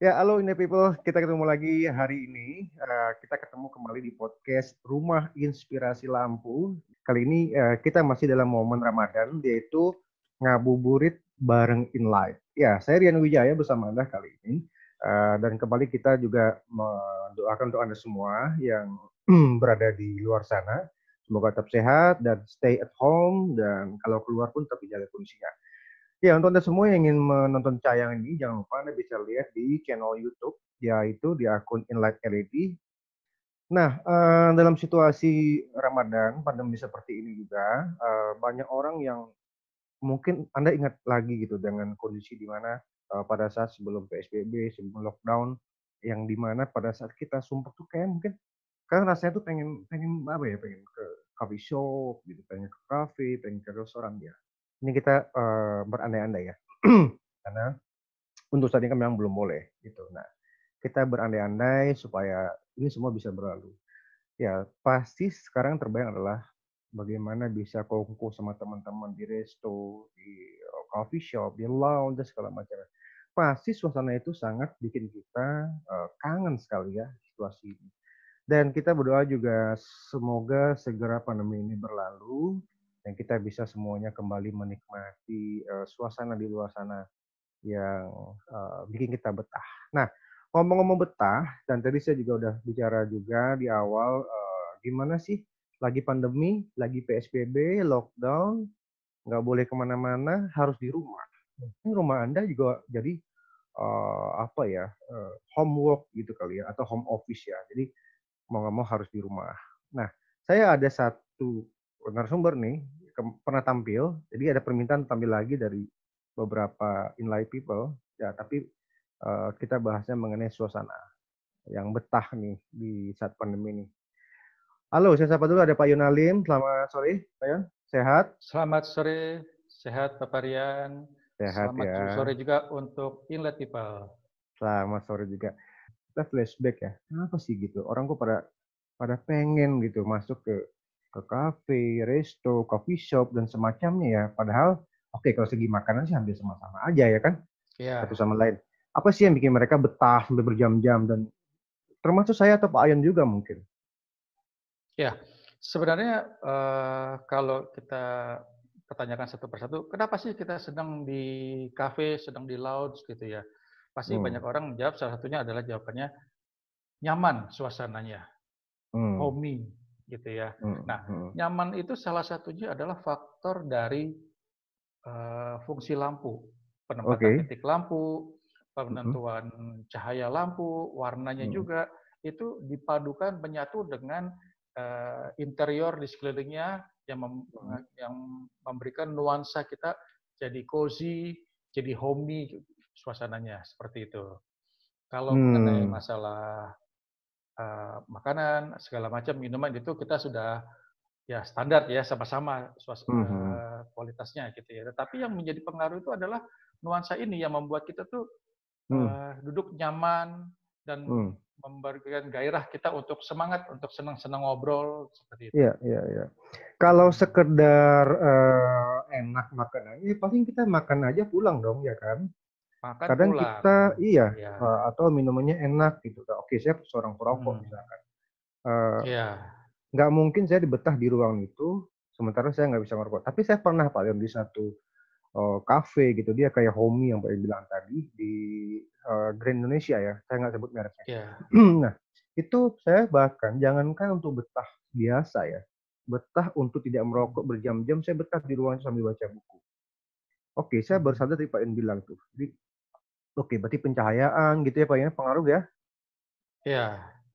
Ya, halo Indah People. Kita ketemu lagi hari ini. Kita ketemu kembali di podcast Rumah Inspirasi Lampu. Kali ini kita masih dalam momen Ramadan, yaitu ngabuburit bareng In Light. Ya, saya Rian Wijaya bersama Anda kali ini. Dan kembali kita juga mendoakan untuk Anda semua yang berada di luar sana. Semoga tetap sehat dan stay at home. Dan kalau keluar pun tetap dijaga kondisinya. Ya, untuk Anda semua yang ingin menonton tayangan ini, jangan lupa Anda bisa lihat di channel YouTube, yaitu di akun Inlight LED. Nah, dalam situasi Ramadan, pandemi seperti ini juga, banyak orang yang mungkin Anda ingat lagi gitu dengan kondisi di mana pada saat sebelum PSBB, sebelum lockdown, yang di mana pada saat kita sumpah tuh kayak mungkin, kan rasanya tuh pengen pengen apa ya, pengen ke coffee shop gitu, pengen ke kafe, pengen ke restoran ya. Ini kita berandai-andai ya. Karena untuk saat ini kan memang belum boleh gitu. Nah, kita berandai-andai supaya ini semua bisa berlalu. Ya, pasti sekarang terbayang adalah bagaimana bisa kongko sama teman-teman di resto, di coffee shop, di lounge, dan segala macam. Pasti suasana itu sangat bikin kita kangen sekali ya situasi ini. Dan kita berdoa juga semoga segera pandemi ini berlalu dan kita bisa semuanya kembali menikmati suasana di luar sana yang bikin kita betah. Nah, ngomong-ngomong betah, dan tadi saya juga udah bicara juga di awal, gimana sih lagi pandemi, lagi PSBB, lockdown, nggak boleh kemana-mana, harus di rumah. Mungkin rumah Anda juga jadi apa ya, homework gitu kali ya, atau home office ya. Jadi mau nggak mau harus di rumah. Nah, saya ada satu narasumber nih, pernah tampil, jadi ada permintaan tampil lagi dari beberapa inlight people, ya tapi kita bahasnya mengenai suasana yang betah nih di saat pandemi ini. Halo, saya sapa dulu ada Pak Yonalim. Selamat sore, Pak Yon. Sehat? Selamat sore, sehat Bapak Rian. Sehat Selamat ya. sore juga untuk Inlet People. Selamat sore juga. Kita flashback ya. Kenapa sih gitu? Orang kok pada pada pengen gitu masuk ke kafe, resto, coffee shop dan semacamnya ya. Padahal oke kalau segi makanan sih hampir sama-sama aja ya kan satu Ya, sama lain. Apa sih yang bikin mereka betah sampai berjam-jam dan termasuk saya atau Pak Ayan juga mungkin. ya. Sebenarnya kalau kita pertanyakan satu persatu, kenapa sih kita sedang di kafe, sedang di lounge gitu ya? Pasti Hmm, banyak orang menjawab, salah satunya adalah jawabannya nyaman suasananya, hmm, homey gitu ya. hmm, Nah, hmm, nyaman itu salah satunya adalah faktor dari fungsi lampu, penempatan Oke. titik lampu, Hmm, penentuan cahaya lampu, warnanya hmm, juga itu dipadukan menyatu dengan interior di sekelilingnya hmm, yang memberikan nuansa kita jadi cozy, jadi homey suasananya seperti itu. Kalau mengenai hmm, masalah makanan segala macam minuman itu kita sudah ya standar ya sama-sama hmm, kualitasnya gitu ya. Tetapi yang menjadi pengaruh itu adalah nuansa ini yang membuat kita tuh hmm, duduk nyaman dan hmm. memberikan gairah kita untuk semangat untuk senang-senang ngobrol seperti itu. Iya, iya, iya. Kalau sekedar enak makanan, ya paling kita makan aja pulang dong, ya kan? Makan Kadang pulang, kita, iya, ya, atau minumannya enak gitu. Oke, saya seorang perokok hmm, misalkan. Eh, ya, nggak mungkin saya dibetah di ruang itu, sementara saya nggak bisa ngerokok. Tapi saya pernah Pak yang di satu kafe gitu, dia kayak homey yang Pak Yon bilang tadi di Grand Indonesia ya, saya nggak sebut mereknya. ya, Nah, itu saya bahkan jangankan untuk betah biasa ya, betah untuk tidak merokok berjam-jam, saya betah di ruang sambil baca buku. Oke, saya baru sadar tadi Pak Yon bilang tuh. Jadi, oke, berarti pencahayaan gitu ya Pak Yon, pengaruh ya? ya,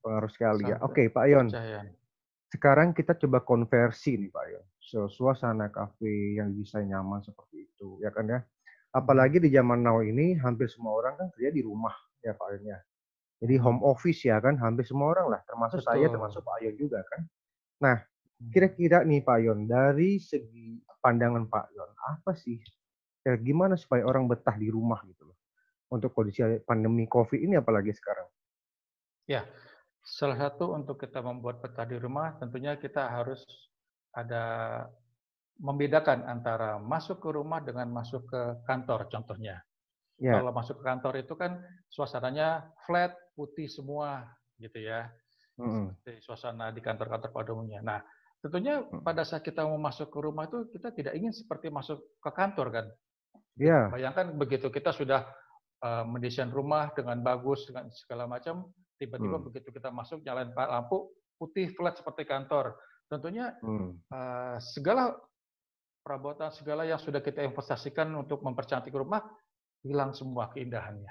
Pengaruh sekali ya. sampai Oke, Pak Yon, percayaan. sekarang kita coba konversi nih Pak Yon. Suasana kafe yang bisa nyaman seperti itu, ya kan ya? Apalagi di zaman now ini, hampir semua orang kan kerja di rumah ya Pak Yon ya. Jadi home office ya kan, hampir semua orang lah, termasuk saya, termasuk Betul. Pak Yon juga kan. Nah, kira-kira nih Pak Yon, dari segi pandangan Pak Yon, apa sih, gimana supaya orang betah di rumah gitu loh? Untuk kondisi pandemi COVID ini apalagi sekarang. Ya, salah satu untuk kita membuat peta di rumah, tentunya kita harus ada membedakan antara masuk ke rumah dengan masuk ke kantor contohnya. Ya. Kalau masuk ke kantor itu kan suasananya flat, putih semua gitu ya. Mm-mm. Seperti suasana di kantor-kantor pada umumnya. Nah, tentunya Mm. pada saat kita mau masuk ke rumah itu kita tidak ingin seperti masuk ke kantor kan. Gitu. Ya. Bayangkan begitu kita sudah mendesain rumah dengan bagus dengan segala macam, tiba-tiba Mm. begitu kita masuk nyalain lampu putih flat seperti kantor. Tentunya Mm. segala perabotan segala yang sudah kita investasikan untuk mempercantik rumah hilang semua keindahannya.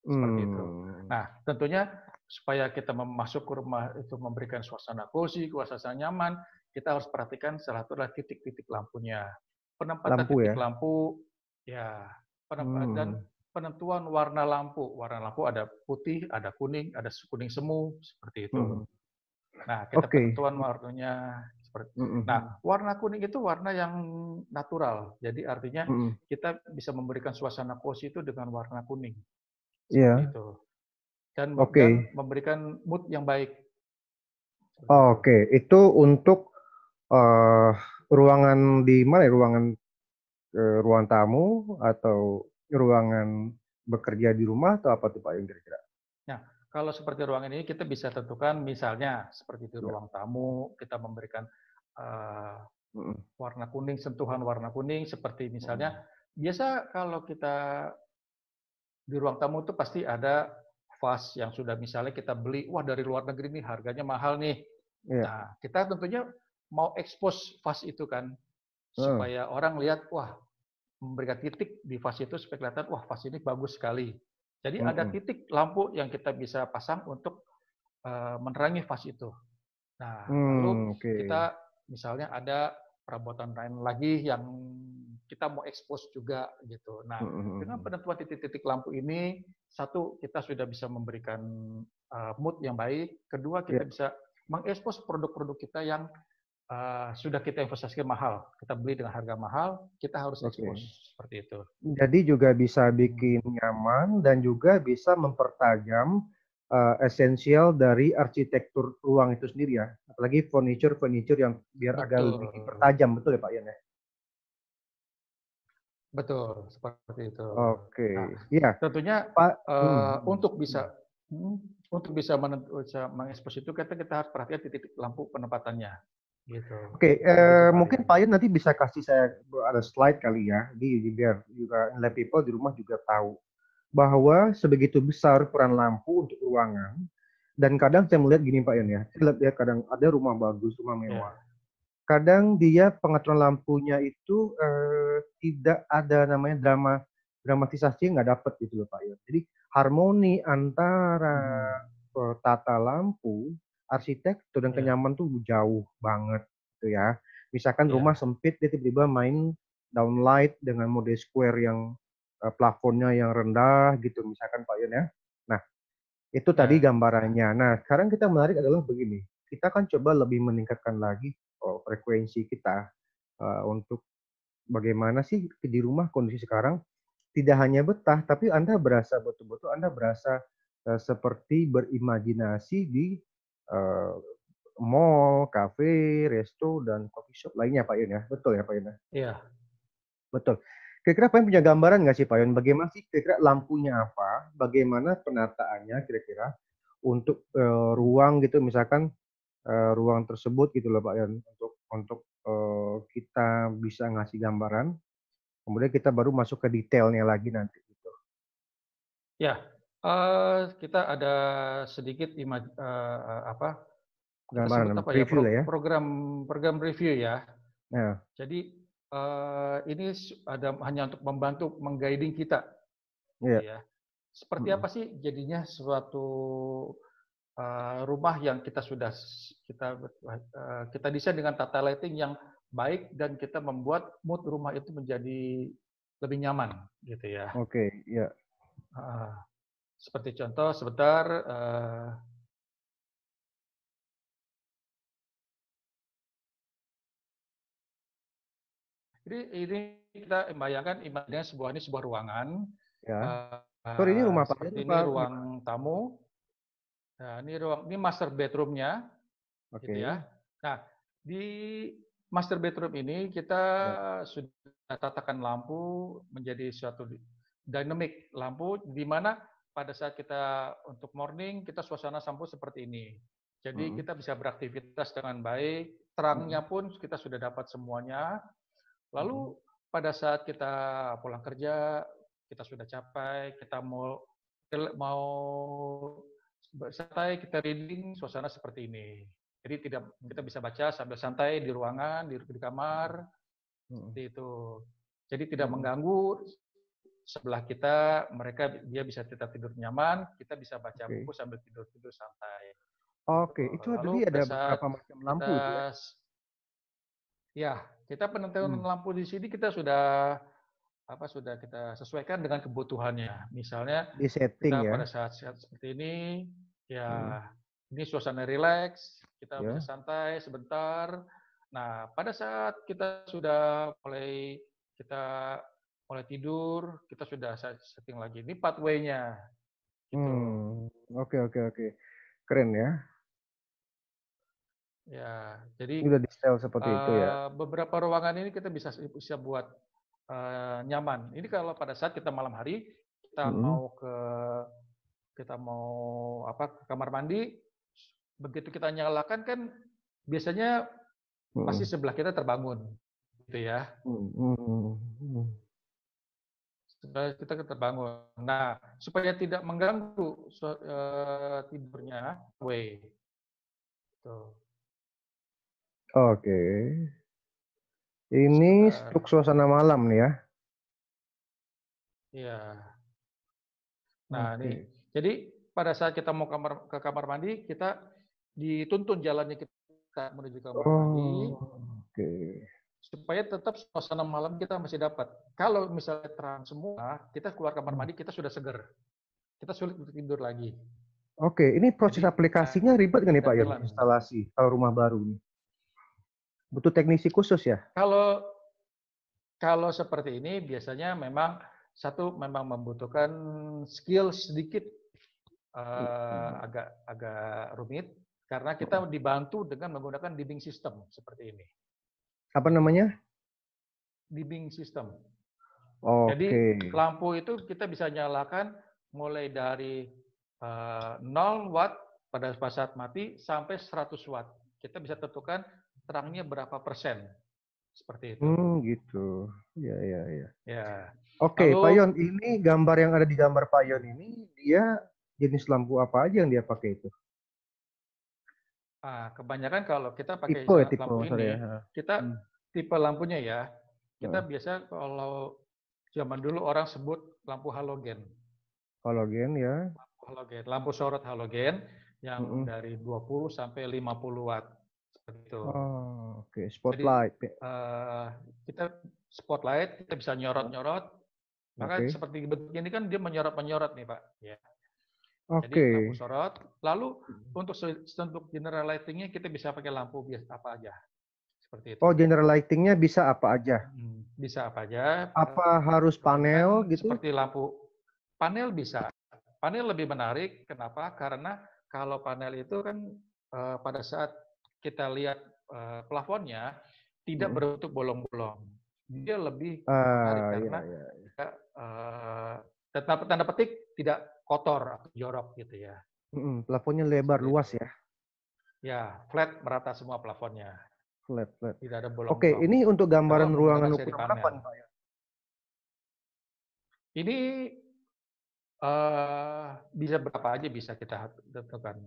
Seperti itu. Mm. Nah, tentunya supaya kita masuk ke rumah itu memberikan suasana cozy, suasana nyaman, kita harus perhatikan salah satu adalah titik-titik lampunya. Penempatan Lampu titik ya. lampu, ya, dan Mm. penentuan warna lampu. Warna lampu ada putih, ada kuning, ada kuning semu, seperti itu. Mm. Nah, kita Oke. penentuan warnanya seperti. Mm-mm. Nah, warna kuning itu warna yang natural. Jadi artinya Mm-mm. kita bisa memberikan suasana cozy itu dengan warna kuning. Seperti Iya. itu. Dan Oke. memberikan mood yang baik, seperti itu. Oke. Itu untuk eh ruangan di mana ya? Ruang tamu atau ruangan bekerja di rumah atau apa tuh Pak yang kira-kira? Nah, kalau seperti ruangan ini kita bisa tentukan misalnya seperti di Ya. ruang tamu, kita memberikan uh, Mm-mm. warna kuning, sentuhan warna kuning, seperti misalnya, Mm-mm. biasa kalau kita di ruang tamu itu pasti ada vas yang sudah misalnya kita beli, wah dari luar negeri nih harganya mahal nih. Iya. Nah, kita tentunya mau expose vas itu kan, Heeh. supaya orang lihat, wah memberikan titik di vas itu supaya kelihatan, wah vas ini bagus sekali. Jadi ada Mm-mm. titik lampu yang kita bisa pasang untuk menerangi vas itu. Nah, lalu Oke. kita misalnya ada perabotan lain lagi yang kita mau expose juga gitu. Nah, dengan Mm-mm. penentuan titik-titik lampu ini, satu kita sudah bisa memberikan mood yang baik. Kedua Ya. kita bisa mengekspos produk-produk kita yang sudah kita investasikan mahal. Kita beli dengan harga mahal, kita harus expose Oke. seperti itu. Jadi juga bisa Hmm. bikin nyaman dan juga bisa mempertajam esensial dari arsitektur ruang itu sendiri ya. Apalagi furniture-furniture yang biar agak Betul, lebih dipertajam, betul ya Pak Ian ya? betul seperti itu. Oke, Nah, iya tentunya Pak. untuk untuk bisa bisa mengekspos itu kita harus perhatikan titik lampu penempatannya, gitu. Oke, Begitu Pak mungkin Rian. Pak Ian nanti bisa kasih saya ada slide kali ya, biar juga let people di rumah juga tahu bahwa sebegitu besar peran lampu untuk ruangan. Dan kadang saya melihat gini Pak Ian ya, saya lihat kadang ada rumah bagus, rumah Ya, mewah. Kadang dia pengaturan lampunya itu tidak ada namanya dramatisasi nggak dapet gitu loh Pak Ion. Jadi harmoni antara mhm, tata lampu, arsitektur dan ya, kenyamanan tuh jauh banget gitu ya. Misalkan rumah ya, sempit dia tiba-tiba main downlight dengan mode square yang plafonnya yang rendah gitu misalkan Pak Ion ya. Nah, itu tadi ya, gambarannya. Nah, sekarang kita menarik adalah begini. Kita kan coba lebih meningkatkan lagi frekuensi kita untuk bagaimana sih di rumah kondisi sekarang tidak hanya betah, tapi Anda berasa betul-betul Anda berasa seperti berimajinasi di eh, mall, kafe, resto, dan coffee shop lainnya, Pak Yun ya. Betul ya, Pak Yun ya? iya. Betul. Kira-kira Pak Yun punya gambaran nggak sih, Pak Yun? Bagaimana sih kira-kira lampunya apa? Bagaimana penataannya kira-kira untuk ruang gitu, misalkan ruang tersebut gitu loh Pak Yan untuk kita bisa ngasih gambaran kemudian kita baru masuk ke detailnya lagi nanti gitu. Ya, kita ada sedikit apa, kita sebut Gambaran apa ya, preview lah ya. program program review ya. Nah, Jadi, ini ada hanya untuk membantu meng-guiding kita, gitu iya. ya. Seperti Mm-mm. apa sih jadinya suatu rumah yang kita sudah kita desain dengan tata lighting yang baik dan kita membuat mood rumah itu menjadi lebih nyaman, gitu ya. Oke, ya. Heeh. Seperti contoh sebentar, jadi ini kita bayangkan imajinasi ini sebuah ruangan, Ya. Sorry ini rumah Pak Yan seperti apa ini gimana? ruang tamu. Nah, ini master bedroom-nya, gitu Oke. ya. Nah, di master bedroom ini kita Ya. sudah tatakan lampu menjadi suatu dynamic lampu, di mana pada saat kita untuk morning, kita suasana lampu seperti ini. Jadi kita bisa beraktivitas dengan baik, terangnya pun kita sudah dapat semuanya. Lalu pada saat kita pulang kerja, kita sudah capai, kita mau santai, kita reading, suasana seperti ini. Jadi kita bisa baca sambil santai di ruangan, di kamar, seperti itu. Jadi tidak mengganggu sebelah kita, dia bisa tetap tidur nyaman, kita bisa baca buku sambil tidur santai. Oke, itu Lalu tadi pada ada saat beberapa macam lampu itu ya? kita kita penentuan lampu di sini kita sudah kita sesuaikan dengan kebutuhannya. Misalnya Di setting kita ya? pada saat seperti ini, ini suasana rileks, kita bisa Ya. santai sebentar. Nah, pada saat kita sudah mulai tidur, kita sudah setting lagi. Ini pathway-nya, gitu. Oke. Keren ya. Ya, jadi Ini udah di style seperti itu ya? beberapa ruangan ini kita bisa buat nyaman. Ini kalau pada saat kita malam hari kita mau ke kamar mandi, begitu kita nyalakan kan biasanya pasti sebelah kita terbangun, gitu ya. Kita terbangun. Nah, supaya tidak mengganggu tidurnya, tuh. Oke. Ini untuk suasana malam nih ya? Iya. Nah, nih. Jadi pada saat kita mau ke kamar mandi, kita dituntun jalannya kita menuju kamar mandi. Oke. Supaya tetap suasana malam kita masih dapat. Kalau misalnya terang semua, kita keluar kamar mandi, kita sudah seger. Kita sulit untuk tidur lagi. Oke, ini proses aplikasinya ribet nggak nih Pak Yon, instalasi kalau rumah baru nih? Butuh teknisi khusus ya? Kalau seperti ini biasanya memang memang membutuhkan skill sedikit agak rumit karena kita dibantu dengan menggunakan dimming system seperti ini. Apa namanya? Dimming system. Oke. Jadi lampu itu kita bisa nyalakan mulai dari 0 watt pada saat mati sampai 100 watt. Kita bisa tentukan terangnya berapa persen. Seperti itu. Gitu. Ya. Ya. Oke, Pak Yon, ini gambar yang ada di gambar Pak Yon ini, dia jenis lampu apa aja yang dia pakai itu? Kebanyakan kalau kita pakai Tipe lampu ini, kita tipe lampunya ya, kita biasa kalau zaman dulu orang sebut lampu halogen. Halogen ya. Lampu sorot halogen yang dari 20 sampai 50 watt. Seperti itu. Oke. Spotlight. Jadi, kita spotlight, kita bisa nyorot-nyorot. Maka seperti bentuk ini kan dia menyorot-menyorot nih Pak. Ya. Jadi lampu sorot. Lalu untuk general lighting-nya kita bisa pakai lampu biasa apa aja. Seperti itu. Oh, general lighting-nya bisa apa aja? Bisa apa aja. Apa harus panel gitu? Seperti lampu. Panel bisa. Panel lebih menarik. Kenapa? Karena kalau panel itu kan pada saat kita lihat plafonnya tidak berbentuk bolong-bolong. Dia lebih menarik karena tanda petik tidak kotor atau jorok gitu ya. Plafonnya lebar luas ya? Ya, flat merata semua plafonnya. Flat. Tidak ada bolong-bolong. Oke, ini untuk gambaran ruangan ukuran berapa nih Pak? Ini bisa berapa aja bisa kita tentukan.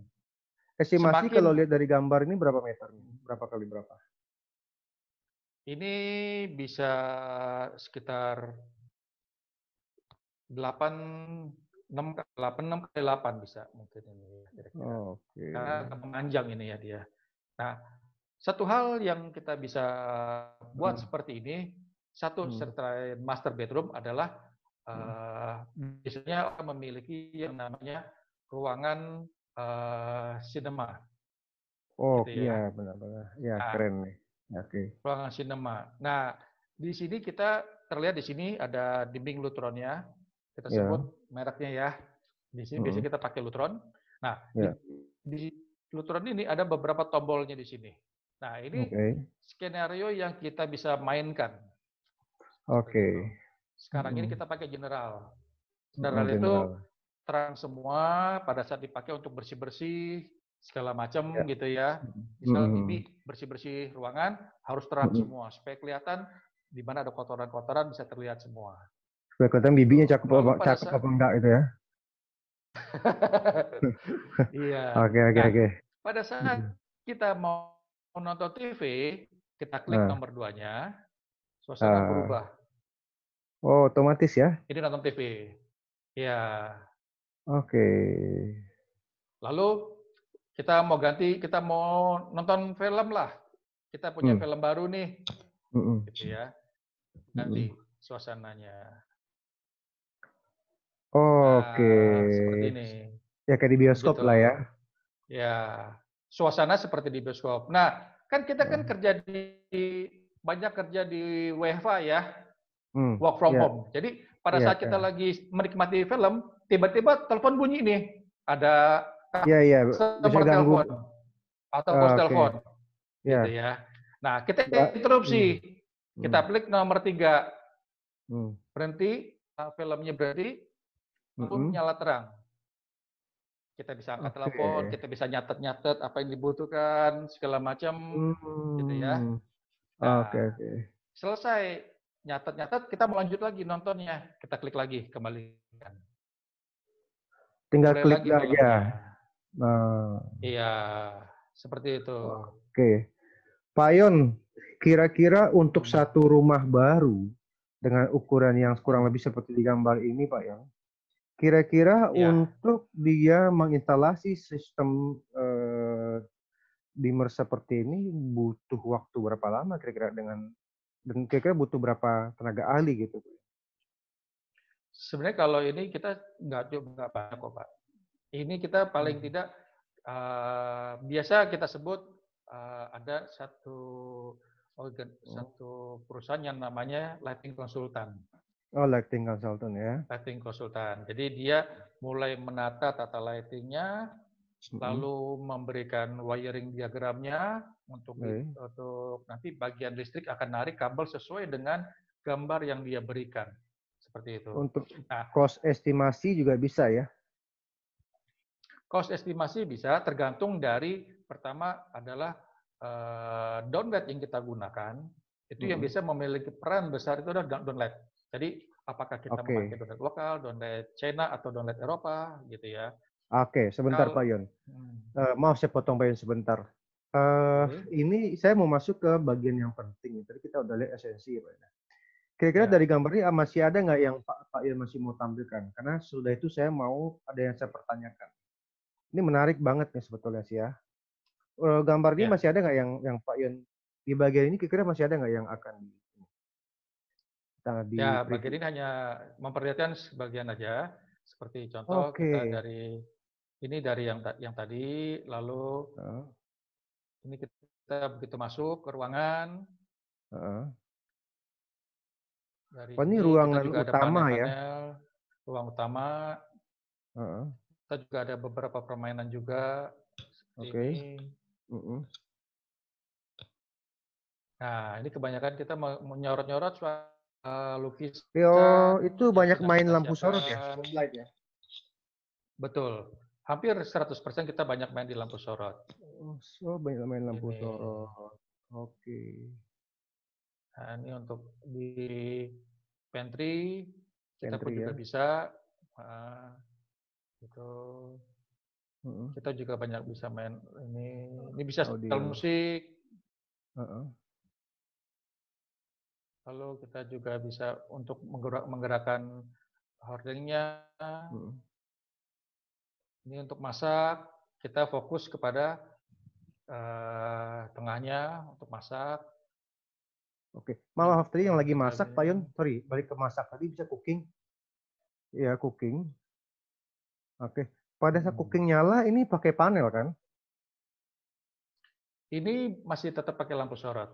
Estimasi kalau lihat dari gambar ini berapa meter? Berapa kali berapa? Ini bisa sekitar 86 kali 8 bisa mungkin ini kira-kira. Karena memanjang ini ya dia. Nah, satu hal yang kita bisa buat seperti ini, satu selain master bedroom adalah biasanya orang memiliki yang namanya ruangan cinema. Gitu ya. Iya, benar-benar. Ya, keren nih. Oke. Ruangan cinema. Nah, di sini kita terlihat di sini ada dinding lutronnya. Kita sebut mereknya ya. Di sini biasanya kita pakai lutron. Nah, di lutron ini ada beberapa tombolnya di sini. Nah, ini skenario yang kita bisa mainkan. Oke. Sekarang ini kita pakai general. General itu General. terang semua pada saat dipakai untuk bersih-bersih segala macam Ya. gitu ya. Misal Mm-mm. Bibi bersih-bersih ruangan harus terang Mm-mm. semua supaya kelihatan di mana ada kotoran-kotoran bisa terlihat semua. Supaya kelihatan bibinya Gitu. Lalu pada cakep saat apa enggak itu ya. iya. Oke, oke, Nah, oke. pada saat Mm. kita mau nonton TV, kita klik Nah, nomor 2-nya, suasana ah. berubah. Oh, otomatis ya. Ini nonton TV. Ya. Oke. Lalu kita mau nonton film lah. Kita punya Hmm. film baru nih, Mm-mm. gitu ya. Mm-mm. Ganti suasananya. Oke. Nah, seperti ini. Ya kayak di bioskop Begitu. lah ya. Ya, suasana seperti di bioskop. Nah, kan kita kan Ah. banyak kerja di WFH ya, Hmm. work from Ya, home. Jadi pada ya, saat kita ya. lagi menikmati film, tiba-tiba telepon bunyi nih. Ada Ya, ya. Bisa customer ganggu. telepon atau bos Oke. telepon, gitu Ya. ya. Nah, kita Hmm. interupsi. Hmm. Kita klik nomor 3, Hmm. berhenti, filmnya berhenti, lampu Mm-mm. nyala terang. Kita bisa angkat Oke. telepon, kita bisa nyatet-nyatet apa yang dibutuhkan, segala macam, gitu ya. Hmm. Oke, Nah, oke. selesai nyatet-nyatet, kita mau lanjut lagi nontonnya. Kita klik lagi, kembalikan. Tinggal Mulai klik lagi aja. filmnya. Nah, Iya, seperti itu. oke. Pak Yon, kira-kira untuk Hmm. satu rumah baru dengan ukuran yang kurang lebih seperti di gambar ini, Pak Yon, kira-kira Ya, untuk dia menginstalasi sistem dimmer seperti ini butuh waktu berapa lama kira-kira dan kira-kira butuh berapa tenaga ahli gitu? sebenarnya kalau ini kita nggak banyak kok, Pak. Ini kita paling Hmm. tidak biasa kita sebut ada Oh, satu perusahaan yang namanya lighting consultant. oh, lighting consultant ya. Lighting consultant. Jadi dia mulai menata tata lightingnya, Mm-mm. lalu memberikan wiring diagramnya Oke. untuk nanti bagian listrik akan narik kabel sesuai dengan gambar yang dia berikan. Seperti itu. Untuk Nah, cost estimasi juga bisa ya. cost estimasi bisa tergantung dari pertama adalah downlight yang kita gunakan, itu yang Mm-mm. bisa memiliki peran besar itu adalah downlight. Jadi apakah kita memakai Oke. downlight lokal, downlight China atau downlight Eropa gitu ya. Oke, sebentar Pak Kalau Yon. hmm, Maaf saya potong Pak Yon sebentar. oke, Ini saya mau masuk ke bagian yang penting. Tadi kita udah lihat esensi ya Pak Yon. Kira-kira ya. dari gambar ini masih ada nggak yang Pak Yon masih mau tampilkan? Karena sudah itu saya mau ada yang saya pertanyakan. Ini menarik banget nih sebetulnya sih ya. Gambar ini Ya, masih ada nggak yang Pak Yon di bagian ini kira-kira masih ada nggak yang akan di ya preview? bagian ini hanya memperlihatkan sebagian aja. Seperti contoh Oke. kita dari ini dari yang tadi, lalu Heeh, ini kita begitu masuk ke ruangan, heeh. dari Oh, ini sini kita ruangan juga ada utama ya. panel-panel, ruang utama, Heeh, kita juga ada beberapa permainan juga seperti oke. ini. Mm-mm. Nah, ini kebanyakan kita menyorot-nyorot Yo, lukisan itu yang banyak sedang main kita lampu sorot ya, siapkan. spotlight ya. Betul. Hampir 100% kita banyak main di lampu sorot. Oh, so banyak main lampu Ini. sorot. Oke. Nah, ini untuk di pantry kita pun Pantry juga ya. bisa. Nah, itu Heeh. kita juga banyak bisa main ini. Ini bisa setel Audio. musik. Heeh. Lalu kita juga bisa untuk menggerakkan hordengnya. Heeh. Ini untuk masak, kita fokus kepada tengahnya untuk masak. Oke. Ini Maaf tadi yang lagi kita masak, Pak Yun. Sorry, balik ke masak tadi bisa cooking. Iya, cooking. Oke. Pada saat cooking nyala, ini pakai panel kan? ini masih tetap pakai lampu sorot.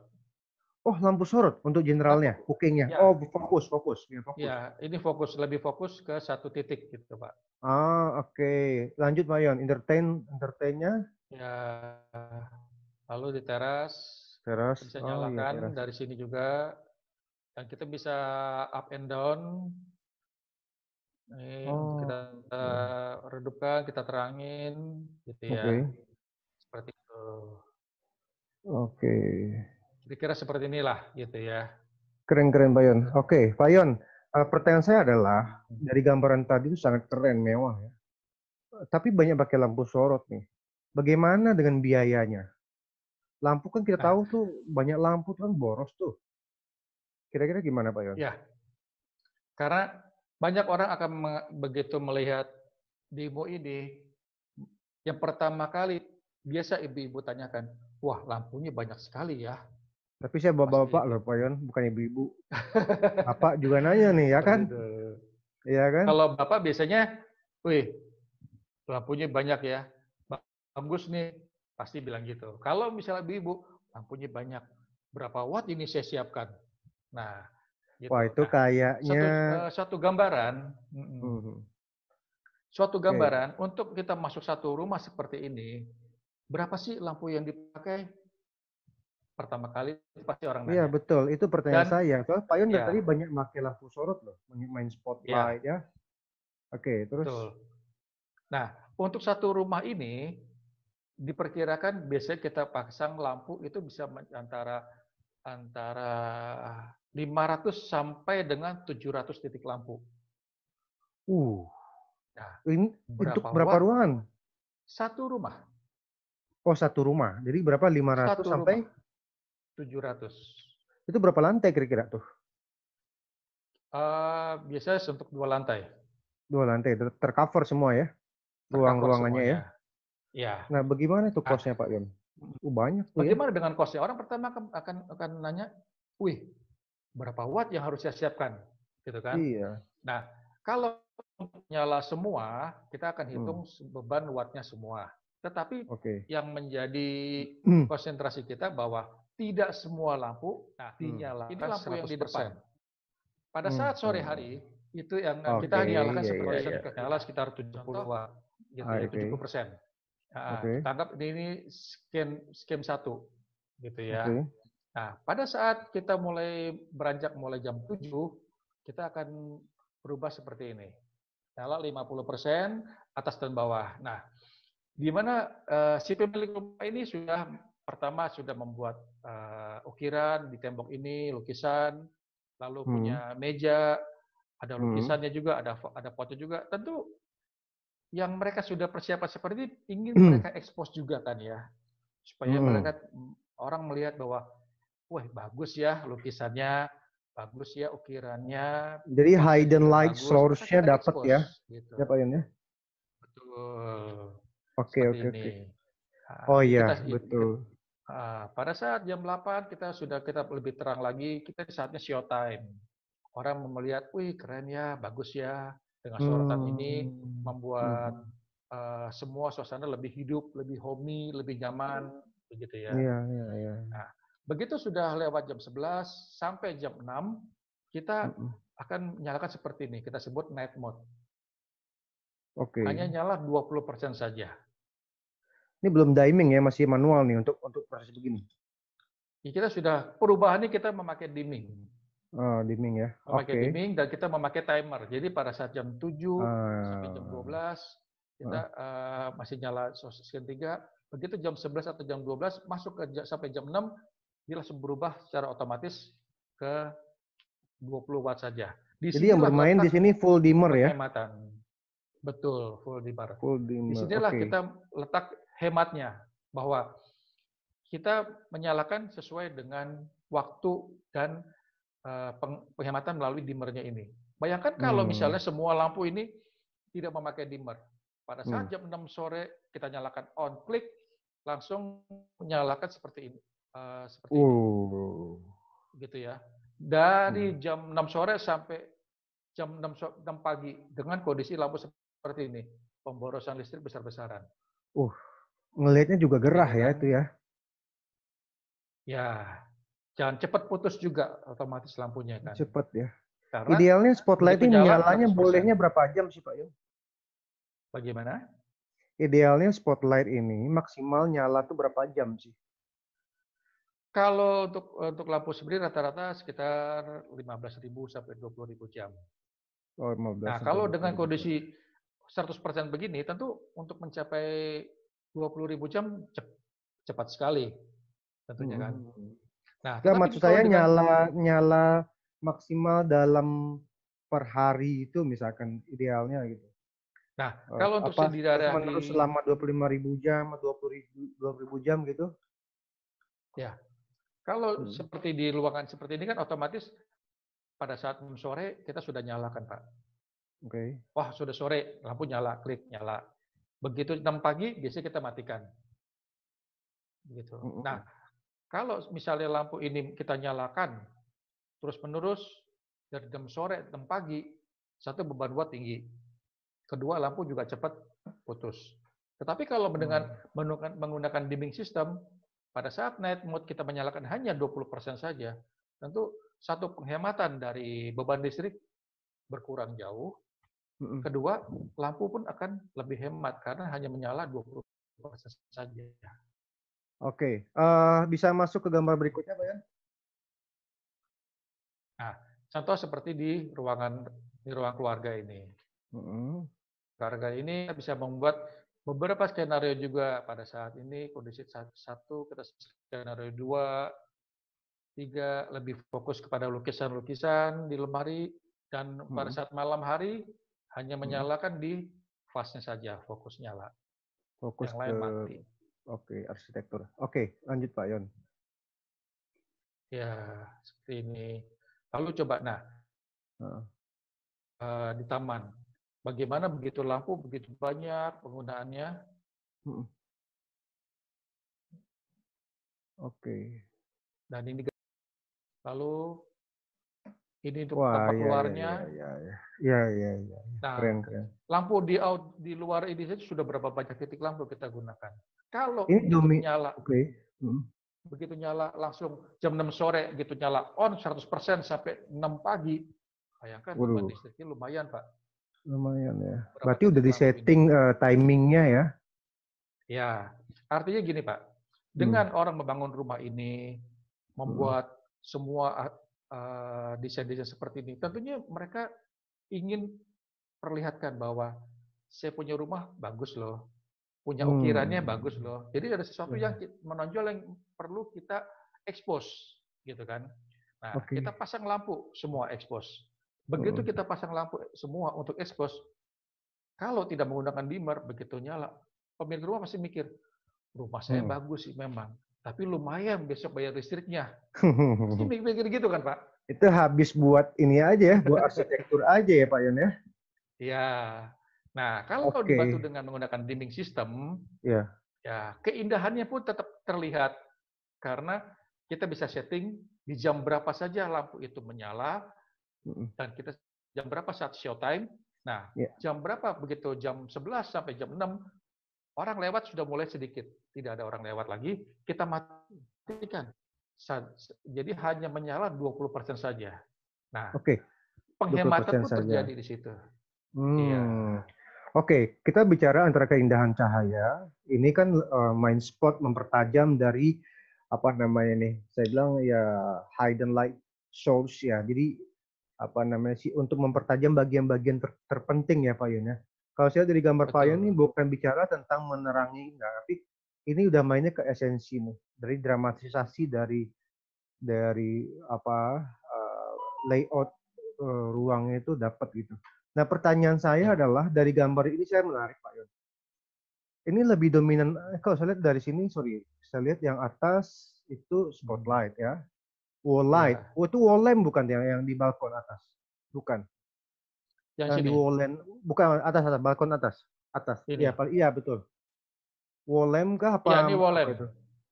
Oh, lampu sorot untuk generalnya, Lampu, cookingnya. ya, Oh, fokus, fokus, ya fokus. ya, ini lebih fokus ke satu titik gitu, Pak. Ah, oke. Lanjut, Pak Yun. Entertainnya, Ya, lalu di teras teras. kita bisa Oh iya, nyalakan teras. dari sini juga, dan kita bisa up and down Ini untuk kita Oh, oke. redupkan, kita terangin, gitu ya. Oke. Seperti itu. Oke. Kira-kira seperti inilah, gitu ya. Keren-keren, Pak Yon. Oke, Pak Yon, pertanyaan saya adalah, Mhm. dari gambaran tadi itu sangat keren, mewah ya. Tapi banyak pakai lampu sorot nih. Bagaimana dengan biayanya? Lampu kan kita Nah, tahu tuh, banyak lampu tuh kan boros tuh. Kira-kira gimana, Pak Yon? ya, karena banyak orang akan begitu melihat demo ini, yang pertama kali biasa ibu-ibu tanyakan, wah lampunya banyak sekali ya, Tapi saya pasti bapak-bapak loh, gitu. Pak Yon, bukan ibu-ibu. Bapak juga nanya nih, ya Seperti kan? itu. Iya kan? Kalau bapak biasanya, wih, lampunya banyak ya, bagus nih, pasti bilang gitu. Kalau misalnya ibu-ibu, lampunya banyak, berapa watt ini saya siapkan? Nah, Wah, gitu. itu Nah, kayaknya, satu gambaran, hmm, suatu oke. gambaran untuk kita masuk satu rumah seperti ini, berapa sih lampu yang dipakai? Pertama kali pasti orang Iya, nanya. betul. Itu pertanyaan Dan saya. Soalnya Pak Yon dari tadi ya, banyak pakai lampu sorot loh, main ya, spotlight ya. Oke, terus, betul. Nah, untuk satu rumah ini diperkirakan biasanya kita pasang lampu itu bisa antara antara 500 sampai dengan 700 titik lampu. uh, Nah, ini untuk berapa berapa watt? ruangan? Satu rumah. Oh, satu rumah. Jadi berapa? 500 Satu sampai, rumah. 700. itu berapa lantai kira-kira tuh? Biasanya untuk 2 lantai. Dua lantai, tercover semua ya, Tercover ruang-ruangannya ya. semuanya. Ya. Nah, bagaimana tuh Nah, kosnya Pak Yon? Banyak tuh ya. bagaimana dengan cost-nya? Orang pertama akan nanya, "Wih, berapa watt yang harus saya siapkan?" Gitu kan. Iya. Nah, kalau nyala semua, kita akan Hmm, hitung beban wattnya semua. Tetapi oke. yang menjadi Hmm, konsentrasi kita bahwa tidak semua lampu hmm, dinyalakan. Ini lampu yang di 100%. depan. Pada saat sore Hmm. hari, itu yang Oke, kita nyalakan iya, seperti iya, ini, iya. nyala sekitar 70 watt, gitu ya, Oke, 70%. oke, Kita anggap ini skem 1, gitu ya. oke. Nah, pada saat kita mulai beranjak mulai jam 7, kita akan berubah seperti ini. Nyala 50% atas dan bawah. Nah, di mana si pemilik rumah ini sudah pertama sudah membuat ukiran di tembok ini, lukisan, lalu Hmm, punya meja, ada hmm, lukisannya juga, ada foto juga. Tentu yang mereka sudah persiapkan seperti ini ingin hmm, mereka ekspos juga kan ya, supaya hmm. mereka orang melihat bahwa, wah bagus ya lukisannya, bagus ya ukirannya, Jadi fotonya hidden juga light bagus, maka source-nya kita dapat ya, ekspos gitu. ya Pak Yon ya. Betul, Oke, seperti oke, ini. oke. Nah, Oh jadi iya, kita betul. pada saat jam 8 kita lebih terang lagi, kita saatnya show time. Orang melihat, wih keren ya, bagus ya, dengan sorotan ini Hmm, membuat hmm. semua suasana lebih hidup, lebih homey, lebih nyaman, begitu ya. Iya, iya, iya. Nah, begitu sudah lewat jam 11 sampai jam 6, kita Mm-mm. akan nyalakan seperti ini, kita sebut night mode. Oke. Hanya nyala 20% saja. Ini belum dimming ya, masih manual nih untuk proses begini. Ya, kita sudah perubahannya kita memakai dimming. Oh, dimming ya. Memakai Oke. dimming dan kita memakai timer. Jadi pada saat jam 7 sampai jam Ah, 12 kita ah. masih nyala scan 3. Begitu jam 11 atau jam 12 masuk sampai jam 6 dia langsung berubah secara otomatis ke 20 watt saja. Jadi yang Disinilah bermain di letak sini full dimmer ya? penghematan. Betul, full dimmer. Full dimmer. Disinilah Oke. kita letak hematnya bahwa kita menyalakan sesuai dengan waktu dan penghematan melalui dimmernya ini. Bayangkan kalau Hmm, misalnya semua lampu ini tidak memakai dimmer. Pada hmm. saat jam 6 sore kita nyalakan on, klik, langsung menyalakan seperti ini. Seperti ini, Uh. gitu ya. Hmm. Dari jam 6 sore sampai jam 6 pagi dengan kondisi lampu seperti ini, pemborosan listrik besar-besaran. Uh, ngelihatnya juga gerah Begitu ya kan? itu ya. Ya, jangan cepat putus juga otomatis lampunya kan. Cepet ya. Karena Idealnya spotlight begitu ini nyala nyalanya 100%. bolehnya berapa jam sih Pak Yon? Bagaimana? Idealnya spotlight ini maksimal nyala tuh berapa jam sih? Kalau untuk lampu sendiri rata-rata sekitar 15.000 sampai 20.000 jam. Oh, 15 Nah, sampai kalau 20 dengan ribu jam. kondisi 100% begini, tentu untuk mencapai 20.000 jam cepat sekali tentunya kan. Mhm. Nah, Nggak, tetapi maksud kalau saya dengan nyala nyala maksimal dalam per hari itu misalkan idealnya gitu. nah, kalau untuk Apa terus menerus di selama 25.000 jam atau 20.000 jam gitu? ya, kalau Hmm. seperti di ruangan seperti ini kan otomatis pada saat sore kita sudah nyalakan, Pak. Oke. Wah, sudah sore, lampu nyala, klik nyala. Begitu 6 pagi biasanya kita matikan. Begitu. Nah, Mhm. kalau misalnya lampu ini kita nyalakan terus-menerus dari jam sore, jam pagi, satu beban buat tinggi. Kedua, lampu juga cepat putus. Tetapi kalau dengan Hmm. menggunakan dimming system, pada saat night mode kita menyalakan hanya 20% saja, tentu satu penghematan dari beban listrik berkurang jauh. Mhm. Kedua, lampu pun akan lebih hemat karena hanya menyala 20% saja. Oke, bisa masuk ke gambar berikutnya, Pak Yan? Nah, contoh seperti di ruang keluarga ini. Mhm. Keluarga ini kita bisa membuat beberapa skenario juga pada saat ini kondisi satu, kita skenario 2, 3 lebih fokus kepada lukisan-lukisan di lemari dan pada Mhm. saat malam hari hanya Mhm. menyalakan di vasnya saja fokus nyala, Fokus yang ke lain mati. oke, arsitektur. Oke, lanjut Pak Yon. Ya, seperti ini. Lalu coba, nah, Heeh. di taman, bagaimana begitu lampu begitu banyak penggunaannya, Mhm. Oke. dan ini lalu ini untuk Wah, tampak ya ya ya luarnya. ya ya. Ya ya ya. Nah, Keren keren. lampu di luar ini saja sudah berapa banyak titik lampu kita gunakan. Kalau Ini begitu nyala, oke. Mhm. langsung jam 6 sore gitu nyala on 100% sampai 6 pagi. Bayangkan beban Waduh, listriknya lumayan, Pak. lumayan ya. Berapa Berarti udah titik lampu ini? disetting timingnya ya. Ya, artinya gini, Pak. Hmm. Dengan orang membangun rumah ini, Mhm. membuat semua desain-desain seperti ini, tentunya mereka ingin perlihatkan bahwa saya punya rumah bagus loh, punya ukirannya Hmm. bagus loh. Jadi ada sesuatu yang Ya. menonjol yang perlu kita expose, gitu kan. Nah, kita Oke. pasang lampu semua expose. Begitu Mhm. kita pasang lampu semua untuk expose, kalau tidak menggunakan dimmer, begitu nyala, pemilik rumah pasti mikir, rumah saya Hmm. bagus sih memang, tapi lumayan besok bayar listriknya. Pasti mikir gitu kan, Pak? Itu habis buat ini aja ya, buat arsitektur aja ya Pak Yon ya. Ya. Nah, kalau Oke. dibantu dengan menggunakan dimming system, Ya. ya keindahannya pun tetap terlihat karena kita bisa setting di jam berapa saja lampu itu menyala Mhm. dan kita jam berapa saat show time. Nah, Ya. jam berapa begitu jam 11 sampai jam 6 orang lewat sudah mulai sedikit. Tidak ada orang lewat lagi, kita matikan. Jadi hanya menyala 20% saja. Nah, Oke, penghematan 20% pun saja. terjadi di situ. Iya, Hmm. Oke, kita bicara antara keindahan cahaya. Ini kan main spot mempertajam dari apa namanya nih? Saya bilang ya hidden light source ya. Jadi apa namanya sih untuk mempertajam bagian-bagian terpenting ya Pak Yun ya. Kalau saya dari gambar Pak Yun ini betul. bukan bicara tentang menerangi enggak, tapi ini udah mainnya ke esensi nih, dari dramatisasi dari apa layout ruangnya itu dapat gitu. Nah, pertanyaan saya Ya. adalah dari gambar ini saya menarik Pak Yon. Ini lebih dominan kalau saya lihat dari sini, sorry, saya lihat yang atas itu Hmm. spotlight ya, wall light. Ya, Oh, itu wall lamp bukan yang di balkon atas, bukan. yang Yang di sini. wall lamp bukan atas atas balkon atas atas. Iya, Ini. iya betul. Wall lamp kah Ya, ini apa Wolem. itu?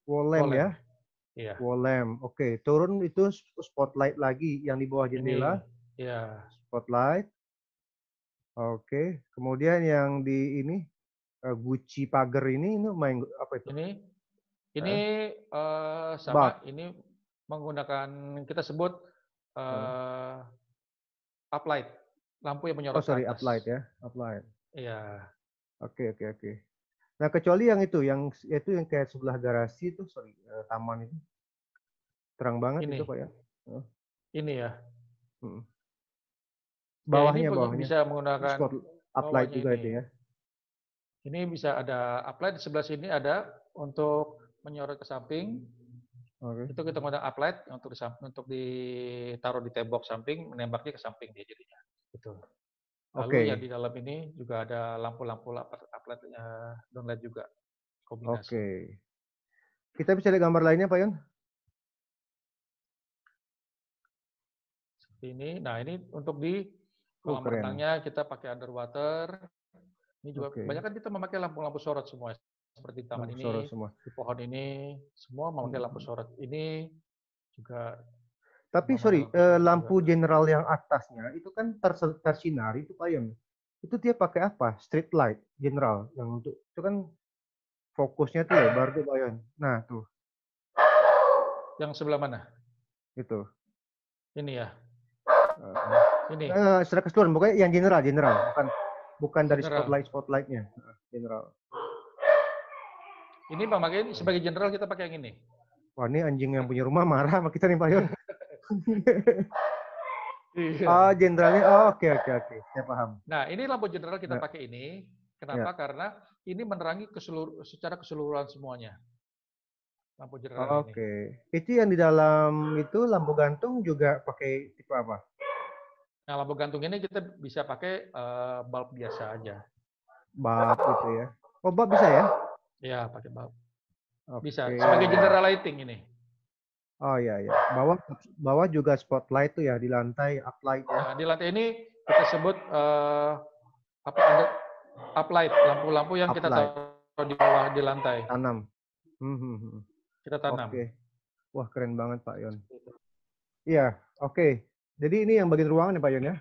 Wall lamp Wolem. ya, Iya. wall lamp. Oke, turun itu spotlight lagi yang di bawah Ini. jendela, Ya. spotlight. Oke, kemudian yang di ini Gucci pagar ini main apa itu? Ini. Ini Heeh, sama. bulb. Ini menggunakan kita sebut Heeh. eh, uplight. Lampu yang Oh menyorot ke sorry, uplight atas. ya, uplight. Iya. Oke oke oke. Nah kecuali yang kayak sebelah garasi itu, sorry, taman itu terang banget itu Ini. Pak ya. Heeh, Ini ya. heeh. Ya ini Bawahnya. bisa menggunakan Spot uplight bawahnya juga itu ini. ya. Ini bisa ada uplight di sebelah sini ada untuk menyorot ke samping. Oke. Itu kita menggunakan uplight untuk ditaruh di tembok samping, menembaknya ke samping dia jadinya. Gitu. Lalu yang Oke. di dalam ini juga ada lampu-lampu uplight downlight juga kombinasi. Oke. Kita bisa lihat gambar lainnya Pak Yon? Seperti ini. Nah, ini untuk di kolam Keren. renangnya kita pakai underwater. Ini juga Oke. kebanyakan kita memakai lampu-lampu sorot semua. Seperti di taman Lampu sorot ini, semua. di pohon ini, semua memakai lampu sorot. Ini juga Tapi memakai sorry, lampu sorot juga. lampu general yang atasnya itu kan tersinari itu Pak Yon. Itu dia pakai apa? Street light general yang untuk itu kan fokusnya tuh lebar tuh Pak Yon. Nah tuh Yang sebelah mana? itu. Ini ya. Ini Secara keseluruhan, pokoknya yang general, bukan dari general. spotlightnya, general. Ini memakai sebagai general kita pakai yang ini. Wah ini anjing yang punya rumah marah sama kita nih Pak Yon. Iya. Generalnya, oke, saya paham. Nah, ini lampu general kita Ya, pakai ini. Kenapa? ya. Karena ini menerangi secara keseluruhan semuanya. Lampu general ini. Oke. Itu yang di dalam itu lampu gantung juga pakai tipe apa? Nah, lampu gantung ini kita bisa pakai bulb biasa aja. Bulb gitu ya. Oh, bulb bisa ya? Ya, pakai bulb. Bisa. Oke. Sebagai general lighting ini. Oh iya. Bawah juga spotlight tuh ya di lantai uplight ya. Nah, di lantai ini kita sebut uplight, lampu-lampu yang kita Uplight. taruh di bawah di lantai. Tanam. Kita tanam. Oke. Wah keren banget Pak Yon. Iya, oke. Jadi ini yang bagian ruangan ya Pak Yon ya?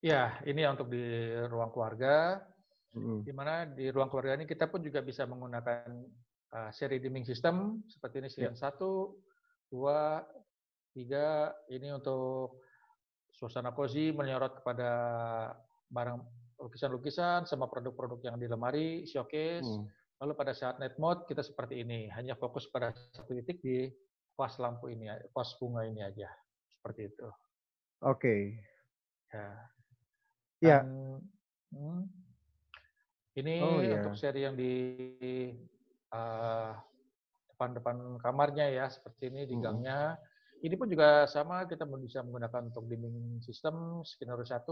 Ya, ini untuk di ruang keluarga. Mm. Di mana di ruang keluarga ini kita pun juga bisa menggunakan seri dimming system seperti ini Ya. sirian 1, 2, 3. Ini untuk suasana cozy menyorot kepada barang lukisan-lukisan sama produk-produk yang di lemari, showcase. Lalu pada saat night mode kita seperti ini, hanya fokus pada satu titik di vas lampu ini, vas bunga ini aja. Seperti itu. Oke. Ya. Ya. Ini untuk seri yang di depan-depan kamarnya ya, seperti ini di gangnya. Ini pun juga sama, kita bisa menggunakan untuk dimming system, skenario 1,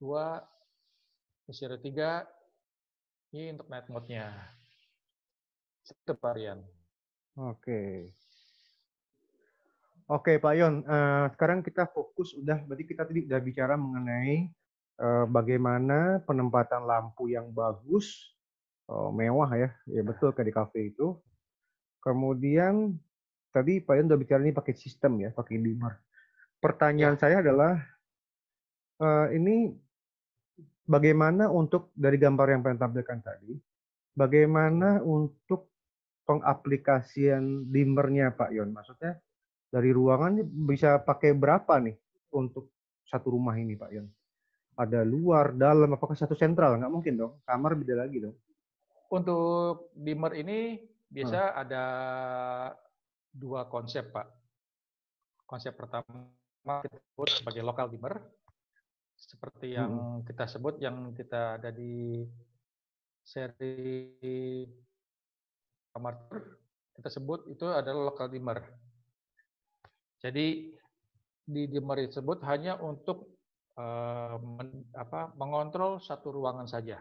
2, skenario 3, ini untuk night mode-nya. Itu varian. Oke Pak Yon, sekarang kita fokus berarti kita tadi udah bicara mengenai bagaimana penempatan lampu yang bagus, mewah ya betul kayak di kafe itu. Kemudian tadi Pak Yon udah bicara ini pakai sistem ya, pakai dimmer. Pertanyaan saya adalah ini bagaimana untuk dari gambar yang pengen tampilkan tadi, bagaimana untuk pengaplikasian dimmernya Pak Yon? Maksudnya dari ruangan bisa pakai berapa nih untuk satu rumah ini Pak Yon? Ada luar, dalam, apakah satu sentral? Nggak mungkin dong, kamar beda lagi dong. Untuk dimmer ini biasa ada 2 konsep Pak. Konsep pertama kita sebut sebagai local dimmer, seperti yang kita sebut, yang kita ada di seri kamar kita sebut itu adalah local dimmer. Jadi di dimmer tersebut hanya untuk mengontrol satu ruangan saja.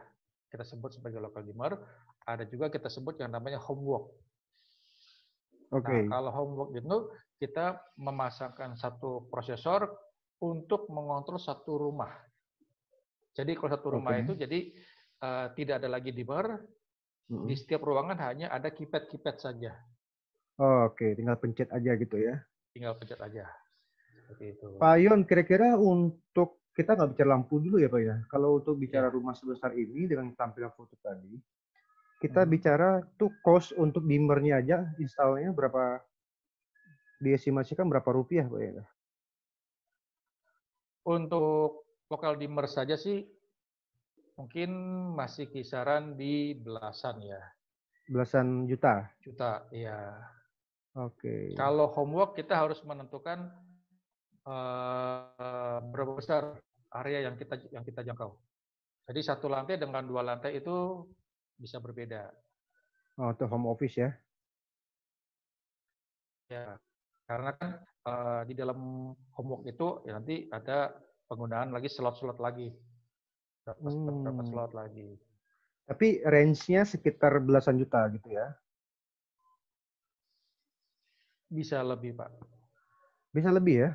Kita sebut sebagai local dimmer. Ada juga kita sebut yang namanya homework. Nah, kalau homework itu kita memasangkan satu prosesor untuk mengontrol satu rumah. Jadi kalau satu rumah itu jadi tidak ada lagi dimmer, di setiap ruangan hanya ada keypad saja. Oke, tinggal pencet aja gitu ya. Tinggal pencet aja. Seperti itu. Pak Yon, kira-kira untuk kita nggak bicara lampu dulu ya Pak ya. Kalau untuk bicara rumah sebesar ini dengan tampilan foto tadi, kita bicara tuh cost untuk dimmernya aja, installnya berapa? Diestimasikan berapa rupiah Pak ya? Untuk lokal dimmer saja sih mungkin masih kisaran di belasan ya. Belasan juta? Juta, iya. Oke. Kalau homework kita harus menentukan berapa besar area yang kita jangkau. Jadi satu lantai dengan dua lantai itu bisa berbeda. Oh, itu home office ya? Ya, karena kan di dalam homework itu ya nanti ada penggunaan lagi slot-slot lagi, berapa slot lagi. Tapi range-nya sekitar belasan juta gitu ya? Bisa lebih, Pak. Bisa lebih ya?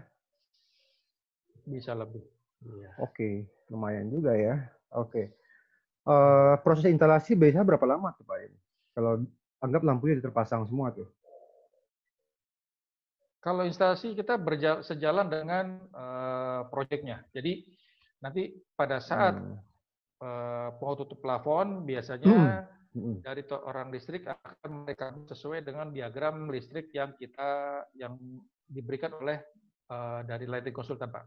Bisa lebih. Iya. Oke, lumayan juga ya. Oke. Proses instalasi biasanya berapa lama tuh Pak? Kalau anggap lampunya terpasang semua tuh. Kalau instalasi kita sejalan dengan proyeknya. Jadi nanti pada saat mau tutup plafon, biasanya dari orang listrik akan mereka sesuai dengan diagram listrik yang diberikan oleh dari lighting konsultan, Pak.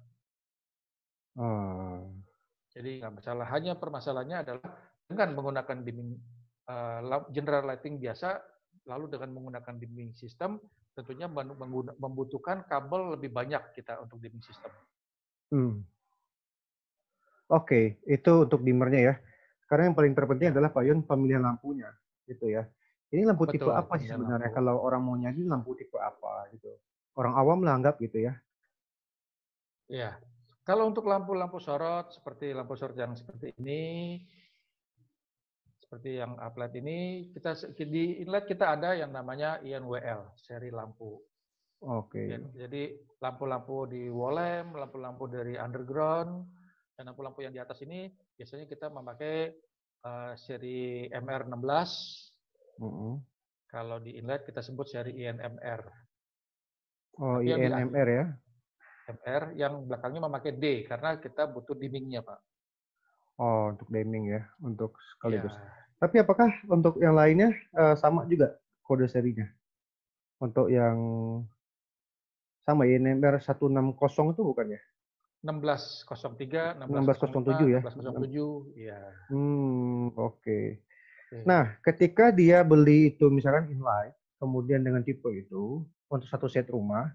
Jadi nggak masalah. Hanya permasalahannya adalah dengan menggunakan dimming general lighting biasa, lalu dengan menggunakan dimming system, tentunya membutuhkan kabel lebih banyak kita untuk dimming system. Oke, itu untuk dimmernya ya. Karena yang paling terpenting adalah Pak Yon pemilihan lampunya, gitu ya. Ini lampu tipe Betul, apa sih pemilihan sebenarnya? lampu. Kalau orang mau nyanyi lampu tipe apa gitu? Orang awam lah anggap gitu ya. Ya, kalau untuk lampu-lampu sorot seperti lampu sorot yang seperti ini, seperti yang uplight ini, di inlet kita ada yang namanya INWL, seri lampu. Oke. Jadi lampu-lampu di wall lamp, lampu-lampu dari underground, dan lampu-lampu yang di atas ini biasanya kita memakai seri MR16. Kalau di inlet kita sebut seri INMR. Oh, Tapi yang INMR ya? MR yang belakangnya memakai D karena kita butuh dimmingnya, Pak. Oh, untuk dimming ya, untuk sekaligus. Ya. Tapi apakah untuk yang lainnya sama juga kode serinya? Untuk yang sama INMR 160 itu bukan ya? 1603, 1607 ya? 1605, 1607, ya. Oke. Nah, ketika dia beli itu misalkan inline, kemudian dengan tipe itu untuk satu set rumah,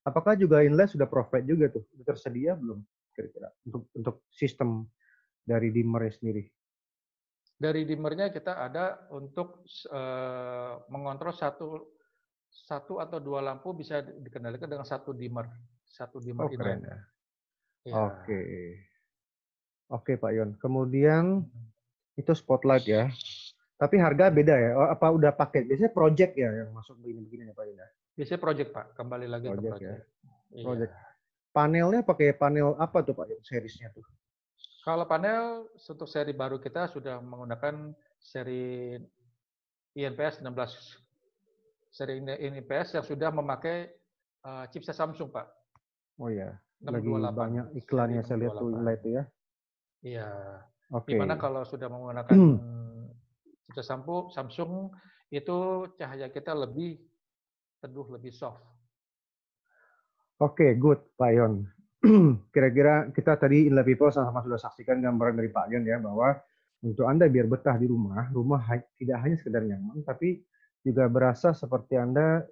apakah juga inline sudah provide juga tuh? Sudah tersedia belum kira-kira untuk sistem dari dimmernya sendiri? Dari dimmernya kita ada untuk mengontrol satu atau dua lampu bisa dikendalikan dengan satu dimmer Oh, inline. keren ya. Ya. Oke. Oke, Pak Yon. Kemudian itu spotlight ya. Tapi harga beda ya? Oh, apa udah paket? Biasanya project ya yang masuk begini-begini ya Pak Yon? Biasanya project, Pak. Kembali lagi ke Project ya. project. Project. Iya. Panelnya pakai panel apa tuh Pak Yon? Seriesnya tuh? Kalau panel untuk seri baru kita sudah menggunakan seri INPS 16. Seri INPS yang sudah memakai chipset Samsung, Pak. Oh ya, 628. lagi banyak Seri iklannya saya lihat tuh 628. inlet ya. Iya. Oke. Dimana kalau sudah menggunakan chipset Samsung itu cahaya kita lebih teduh, lebih soft. Oke, good Pak Yon. Kira-kira kita tadi Inlet People sama-sama sudah saksikan gambaran dari Pak Yon ya bahwa untuk Anda biar betah di rumah tidak hanya sekedar nyaman, tapi juga berasa seperti Anda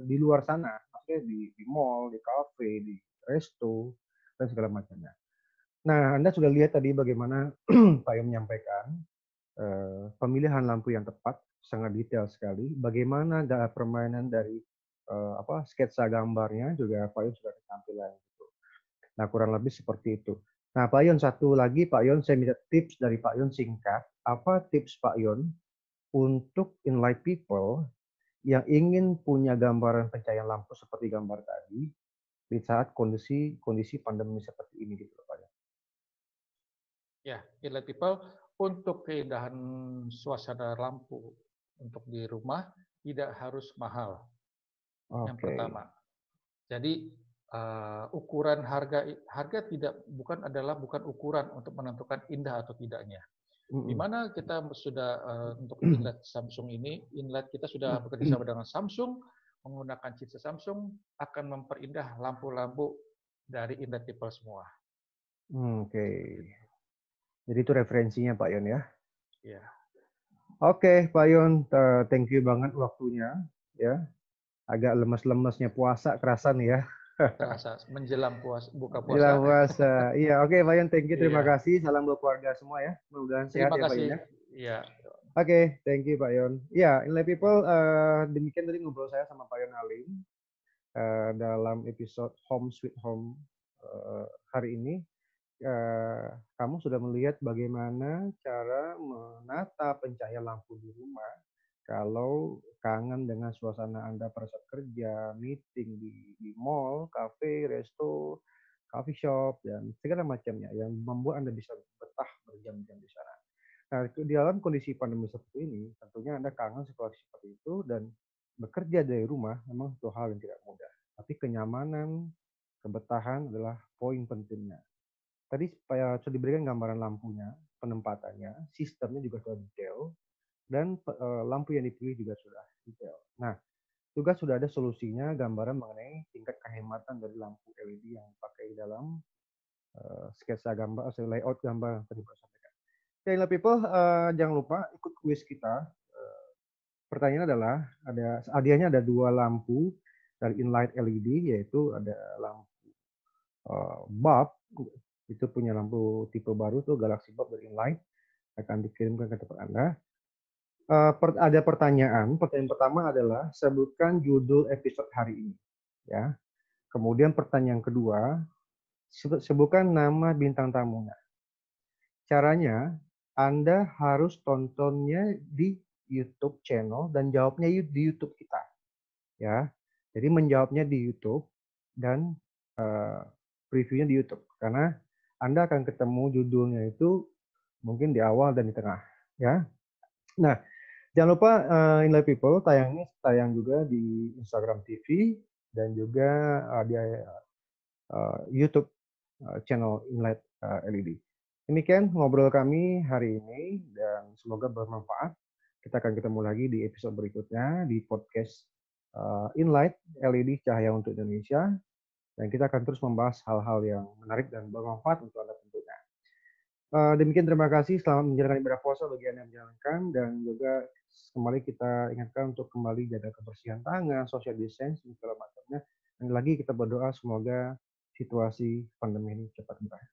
di luar sana, maksudnya di mall, di kafe, di resto, dan segala macamnya. Nah, Anda sudah lihat tadi bagaimana Pak Yon menyampaikan pemilihan lampu yang tepat, sangat detail sekali. Bagaimana permainan dari sketsa gambarnya juga Pak Yon sudah tampilan. Nah, kurang lebih seperti itu. Nah, Pak Yon, satu lagi Pak Yon, saya minta tips dari Pak Yon singkat. Apa tips Pak Yon untuk enlight people yang ingin punya gambaran pencahayaan lampu seperti gambar tadi di saat kondisi pandemi seperti ini gitu Pak Yon? Ya, enlight people untuk keindahan suasana lampu untuk di rumah tidak harus mahal. Yang pertama. Jadi ukuran harga bukan ukuran untuk menentukan indah atau tidaknya. Di mana kita sudah untuk inlet Samsung ini, inlet kita sudah bekerja sama dengan Samsung, menggunakan chipset Samsung akan memperindah lampu-lampu dari inlet people semua. Oke. Jadi itu referensinya Pak Yon ya. Iya. Oke, Pak Yon, thank you banget waktunya ya. Agak lemes-lemesnya puasa kerasan ya. terasa menjelang buka Jelang puasa. puasa. Iya, oke Pak Yon, thank you, terima Iya, kasih. Salam buat keluarga semua ya. Mudah-mudahan sehat terima ya Pak Yon kasih. ya. Iya, Oke, thank you Pak Yon. Iya, Inlay People, demikian tadi ngobrol saya sama Pak Yon Alim dalam episode Home Sweet Home hari ini. Kamu sudah melihat bagaimana cara menata pencahayaan lampu di rumah kalau kangen dengan suasana Anda pada saat kerja, meeting di mall, cafe, resto, coffee shop, dan segala macamnya yang membuat Anda bisa betah berjam-jam di sana. Nah, di dalam kondisi pandemi seperti ini, tentunya Anda kangen situasi seperti itu dan bekerja dari rumah memang itu hal yang tidak mudah. Tapi kenyamanan, kebetahan adalah poin pentingnya. Tadi supaya sudah diberikan gambaran lampunya, penempatannya, sistemnya juga sudah detail, dan lampu yang dipilih juga sudah detail. Nah, juga sudah ada solusinya, gambaran mengenai tingkat kehematan dari lampu LED yang dipakai dalam sketsa gambar, layout gambar yang tadi saya sampaikan. Oke, okay, people, jangan lupa ikut kuis kita. Pertanyaannya adalah, hadiahnya ada 2 lampu dari Inlight LED, yaitu ada lampu bulb, itu punya lampu tipe baru tuh Galaxy Bulb dari Inlight, akan dikirimkan ke tempat Anda. Ada pertanyaan pertama adalah sebutkan judul episode hari ini, ya. Kemudian pertanyaan kedua, sebutkan nama bintang tamunya. Caranya Anda harus tontonnya di YouTube channel dan jawabnya di YouTube kita, ya. Jadi menjawabnya di YouTube dan previewnya di YouTube karena Anda akan ketemu judulnya itu mungkin di awal dan di tengah, ya. Nah, jangan lupa Inlight People tayang juga di Instagram TV dan juga di YouTube channel Inlight LED. Demikian ngobrol kami hari ini dan semoga bermanfaat. Kita akan ketemu lagi di episode berikutnya di podcast Inlight LED Cahaya untuk Indonesia dan kita akan terus membahas hal-hal yang menarik dan bermanfaat untuk Anda tentunya. Demikian terima kasih, selamat menjalankan ibadah puasa bagi Anda yang menjalankan dan juga kembali kita ingatkan untuk kembali jaga kebersihan tangan, social distancing, segala macamnya. Dan lagi kita berdoa semoga situasi pandemi ini cepat berakhir.